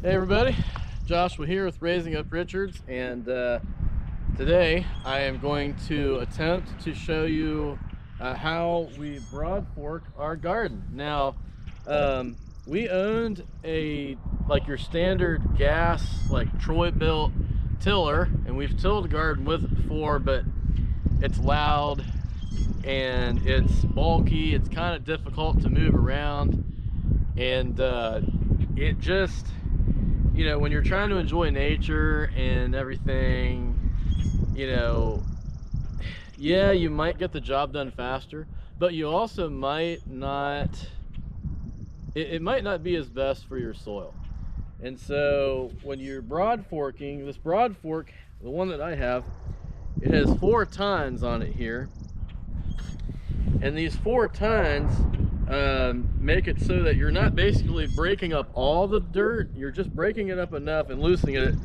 Hey everybody, Joshua here with Raising Up Richards, and today I am going to attempt to show you how we broad fork our garden. Now, we owned like your standard gas, like Troy built tiller, and we've tilled a garden with it before, but it's loud and it's bulky, it's kind of difficult to move around, and it just, you know, when you're trying to enjoy nature and everything, you know, yeah, you might get the job done faster, but you also might not, it might not be as best for your soil. And so when you're broad forking, this broad fork, the one that I have, it has 4 tines on it here. And these 4 tines make it so that you're not basically breaking up all the dirt, you're just breaking it up enough and loosening it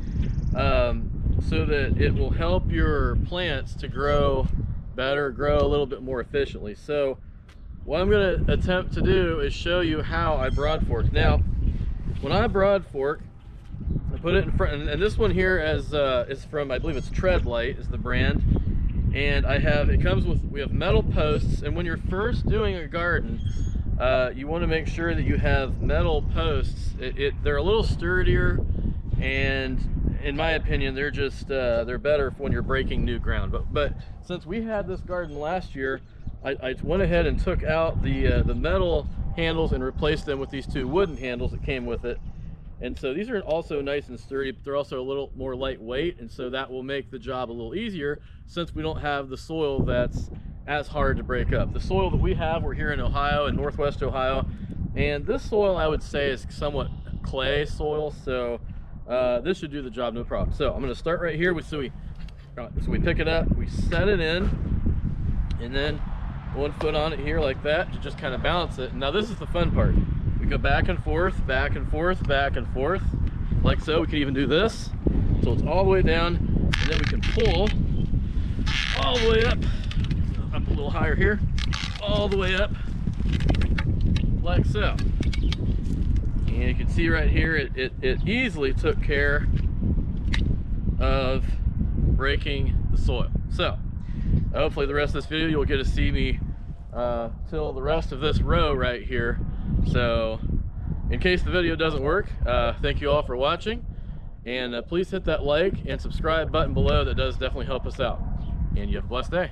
so that it will help your plants to grow better, grow a little bit more efficiently. So what I'm going to attempt to do is show you how I broad fork. Now, when I broad fork, I put it in front, and this one here is from, I believe it's Treadlite is the brand. And we have metal posts, and when you're first doing a garden, you want to make sure that you have metal posts. They're a little sturdier, and in my opinion, they're better when you're breaking new ground. But since we had this garden last year, I went ahead and took out the metal handles and replaced them with these 2 wooden handles that came with it. And so these are also nice and sturdy, but they're also a little more lightweight, and so that will make the job a little easier since we don't have the soil that's as hard to break up. The soil that we have, we're here in Ohio, in Northwest Ohio, and this soil I would say is somewhat clay soil, so this should do the job no problem. So I'm going to start right here. So we pick it up, we set it in, and then 1 foot on it here like that to just kind of balance it. Now this is the fun part. We go back and forth, back and forth, back and forth, like so. We can even do this, so it's all the way down, and then we can pull all the way up a little higher here, all the way up, like so. And you can see right here, it easily took care of breaking the soil. So, hopefully the rest of this video, you'll get to see me till the rest of this row right here. So in case the video doesn't work, thank you all for watching, and please hit that like and subscribe button below. That does definitely help us out, and you have a blessed day.